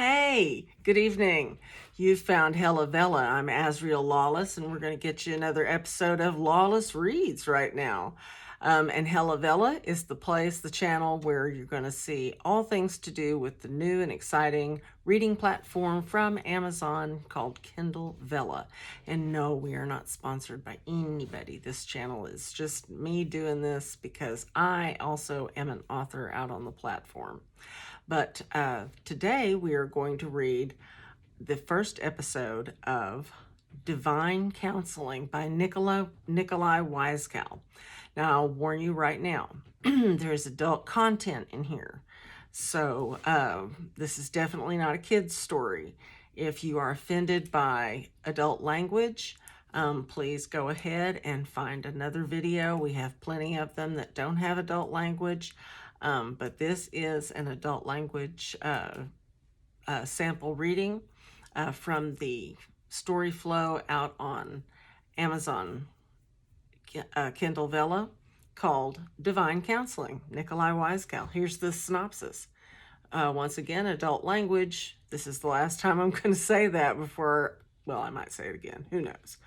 Hey, good evening. You've found Hella Vella. I'm Azrielle Lawless, and we're going to get you another episode of Lawless Reads right now. And Hella Vella is the place, the channel where you're going to see all things to do with the new and exciting reading platform from Amazon called Kindle Vella. And no, we are not sponsored by anybody. This channel is just me doing this because I also am an author out on the platform. But today we are going to read the first episode of Divine Counseling by Nicolai Wisekal. Now, I'll warn you right now, there's adult content in here. So this is definitely not a kid's story. If you are offended by adult language, please go ahead and find another video. We have plenty of them that don't have adult language. But this is an adult language sample reading from the story flow out on Amazon Kindle Vella called Divine Counseling, Nicolai Wisekal. Here's the synopsis. Once again, adult language. This is the last time I'm going to say that before, well, I might say it again. Who knows?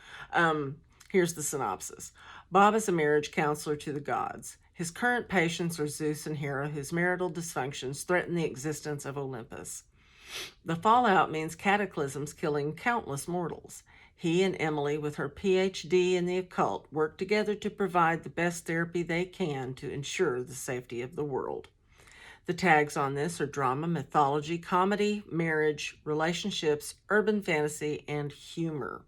Here's the synopsis. Bob is a marriage counselor to the gods. His current patients are Zeus and Hera, whose marital dysfunctions threaten the existence of Olympus. The fallout means cataclysms killing countless mortals. He and Emily, with her PhD in the occult, work together to provide the best therapy they can to ensure the safety of the world. The tags on this are drama, mythology, comedy, marriage, relationships, urban fantasy, and humor.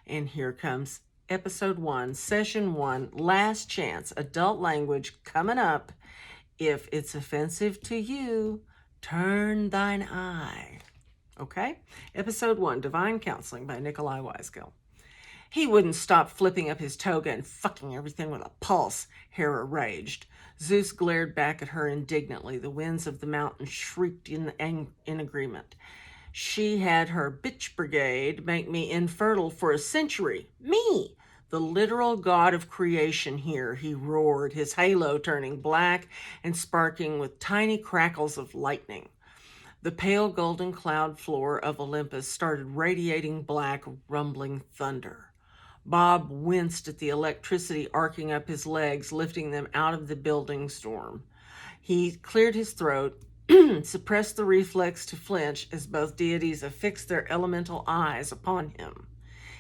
And here comes Episode 1, Session 1, Last Chance, adult language coming up. If it's offensive to you, turn thine eye. Okay? Episode 1, Divine Counseling by Nicolai Wisekal. He wouldn't stop flipping up his toga and fucking everything with a pulse, Hera raged. Zeus glared back at her indignantly. The winds of the mountain shrieked in agreement. She had her bitch brigade make me infertile for a century. Me, the literal god of creation here, he roared, his halo turning black and sparking with tiny crackles of lightning. The pale golden cloud floor of Olympus started radiating black, rumbling thunder. Bob winced at the electricity arcing up his legs, lifting them out of the building storm. He cleared his throat, suppressed the reflex to flinch as both deities affixed their elemental eyes upon him.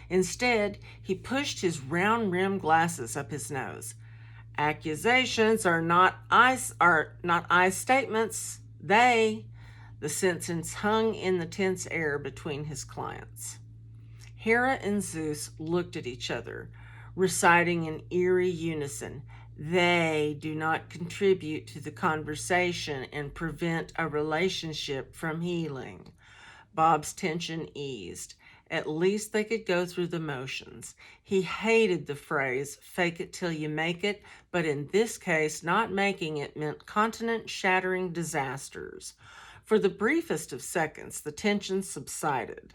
Instead, he pushed his round-rimmed glasses up his nose. Accusations are not I statements. The sentence hung in the tense air between his clients. Hera and Zeus looked at each other, reciting in eerie unison, "They do not contribute to the conversation and prevent a relationship from healing." Bob's tension eased. At least they could go through the motions. He hated the phrase, "fake it till you make it," but in this case, not making it meant continent-shattering disasters. For the briefest of seconds, the tension subsided.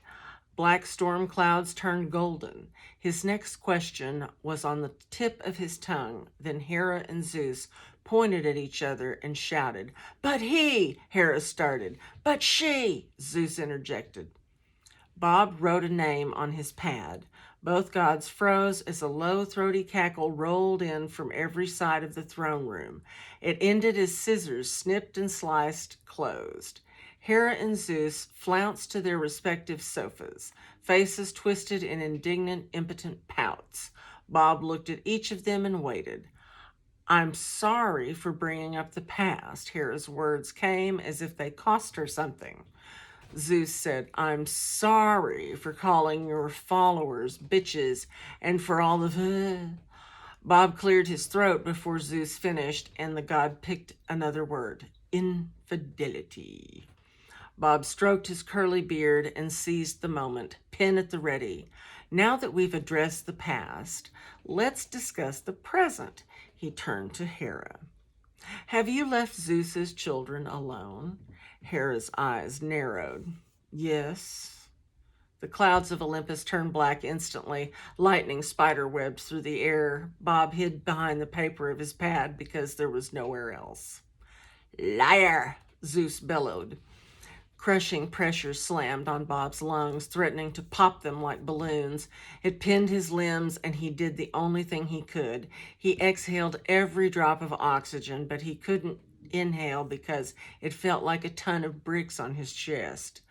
Black storm clouds turned golden. His next question was on the tip of his tongue. Then Hera and Zeus pointed at each other and shouted. "But he," Hera started. "But she," Zeus interjected. Bob wrote a name on his pad. Both gods froze as a low, throaty cackle rolled in from every side of the throne room. It ended as scissors snipped and sliced closed. Hera and Zeus flounced to their respective sofas, faces twisted in indignant, impotent pouts. Bob looked at each of them and waited. "I'm sorry for bringing up the past." Hera's words came as if they cost her something. Zeus said, "I'm sorry for calling your followers bitches and for all the..." Bob cleared his throat before Zeus finished, and the god picked another word, "infidelity." Bob stroked his curly beard and seized the moment, pen at the ready. "Now that we've addressed the past, let's discuss the present." He turned to Hera. "Have you left Zeus's children alone?" Hera's eyes narrowed. "Yes." The clouds of Olympus turned black instantly. Lightning spiderwebbed through the air. Bob hid behind the paper of his pad because there was nowhere else. "Liar!" Zeus bellowed. Crushing pressure slammed on Bob's lungs, threatening to pop them like balloons. It pinned his limbs, and he did the only thing he could. He exhaled every drop of oxygen, but he couldn't inhale because it felt like a ton of bricks on his chest.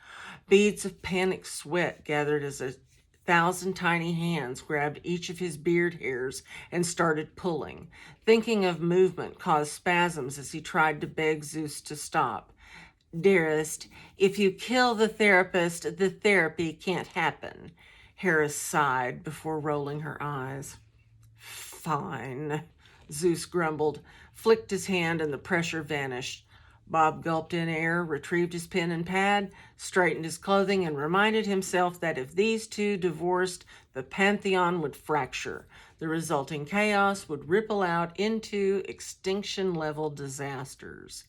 Beads of panicked sweat gathered as 1,000 tiny hands grabbed each of his beard hairs and started pulling. Thinking of movement caused spasms as he tried to beg Zeus to stop. "Dearest, if you kill the therapist, the therapy can't happen." Hera sighed before rolling her eyes. "Fine," Zeus grumbled, flicked his hand, and the pressure vanished. Bob gulped in air, retrieved his pen and pad, straightened his clothing, and reminded himself that if these two divorced, the pantheon would fracture. The resulting chaos would ripple out into extinction-level disasters.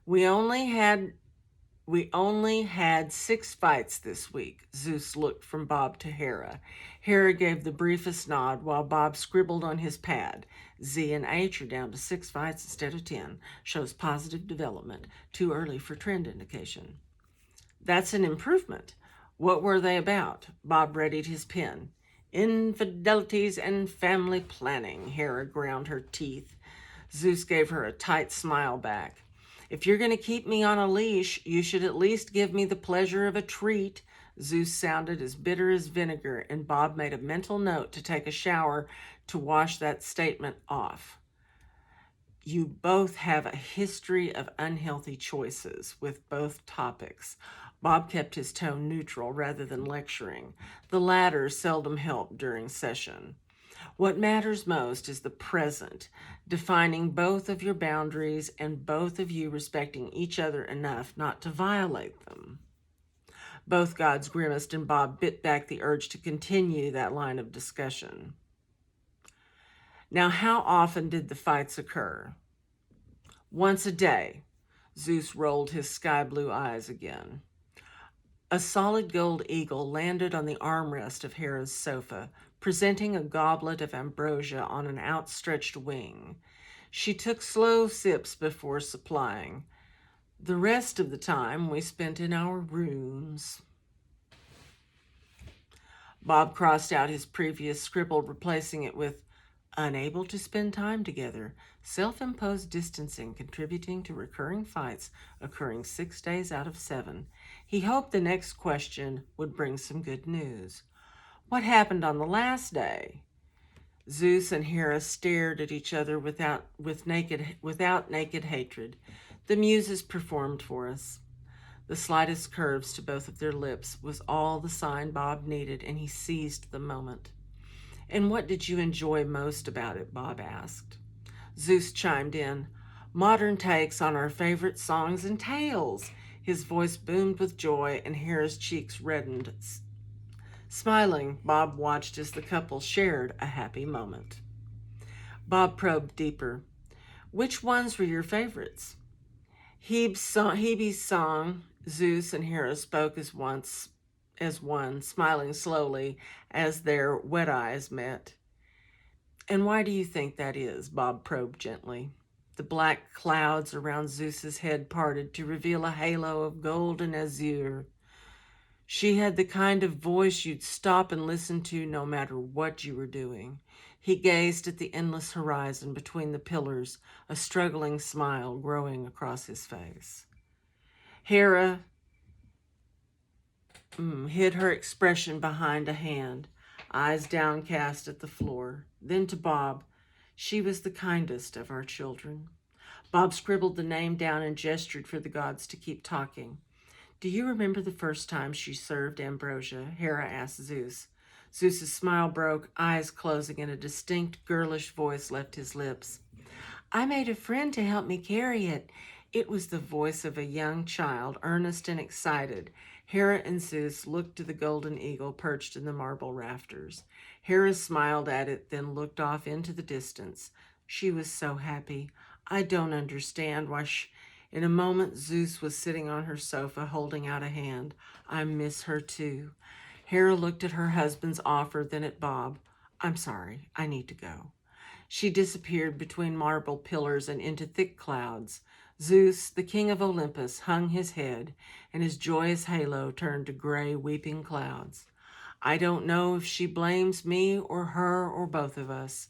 We only had 6 fights this week." Zeus looked from Bob to Hera. Hera gave the briefest nod while Bob scribbled on his pad. "Z and H are down to 6 fights instead of 10. Shows positive development. Too early for trend indication." "That's an improvement. What were they about?" Bob readied his pen. "Infidelities and family planning." Hera ground her teeth. Zeus gave her a tight smile back. "If you're going to keep me on a leash, you should at least give me the pleasure of a treat." Zeus sounded as bitter as vinegar, and Bob made a mental note to take a shower to wash that statement off. "You both have a history of unhealthy choices with both topics." Bob kept his tone neutral rather than lecturing. The latter seldom helped during session. "What matters most is the present, defining both of your boundaries and both of you respecting each other enough not to violate them." Both gods grimaced, and Bob bit back the urge to continue that line of discussion. "Now, how often did the fights occur?" "Once a day." Zeus rolled his sky blue eyes again. A solid gold eagle landed on the armrest of Hera's sofa, presenting a goblet of ambrosia on an outstretched wing. She took slow sips before supplying. "The rest of the time we spent in our rooms." Bob crossed out his previous scribble, replacing it with "unable to spend time together. Self-imposed distancing contributing to recurring fights occurring 6 days out of 7. He hoped the next question would bring some good news. "What happened on the last day?" Zeus and Hera stared at each other without naked hatred. "The muses performed for us." The slightest curves to both of their lips was all the sign Bob needed, and he seized the moment. "And what did you enjoy most about it?" Bob asked. Zeus chimed in, "Modern takes on our favorite songs and tales." His voice boomed with joy, and Hera's cheeks reddened. Smiling, Bob watched as the couple shared a happy moment. Bob probed deeper. "Which ones were your favorites?" Hebe's song. Zeus and Hera spoke as one, smiling slowly as their wet eyes met. "And why do you think that is?" Bob probed gently. The black clouds around Zeus's head parted to reveal a halo of gold and azure. "She had the kind of voice you'd stop and listen to no matter what you were doing." He gazed at the endless horizon between the pillars, a struggling smile growing across his face. Hera hid her expression behind a hand, eyes downcast at the floor. Then to Bob, "She was the kindest of our children." Bob scribbled the name down and gestured for the gods to keep talking. "Do you remember the first time she served ambrosia?" Hera asked Zeus. Zeus's smile broke, eyes closing, and a distinct girlish voice left his lips. "I made a friend to help me carry it." It was the voice of a young child, earnest and excited. Hera and Zeus looked to the golden eagle perched in the marble rafters. Hera smiled at it, then looked off into the distance. She was so happy. "I don't understand why In a moment, Zeus was sitting on her sofa, holding out a hand. "I miss her too." Hera looked at her husband's offer, then at Bob. "I'm sorry, I need to go." She disappeared between marble pillars and into thick clouds. Zeus, the king of Olympus, hung his head, and his joyous halo turned to gray, weeping clouds. I don't know if she blames me or her or both of us.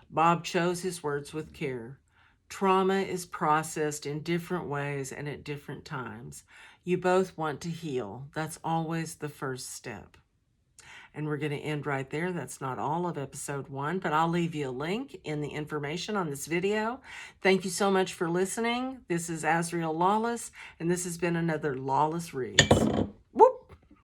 Bob chose his words with care. Trauma is processed in different ways and at different times. You both want to heal. That's always the first step. And we're going to end right there. That's not all of episode 1, but I'll leave you a link in the information on this video. Thank you so much for listening. This is Azrielle Lawless, and this has been another Lawless Reads.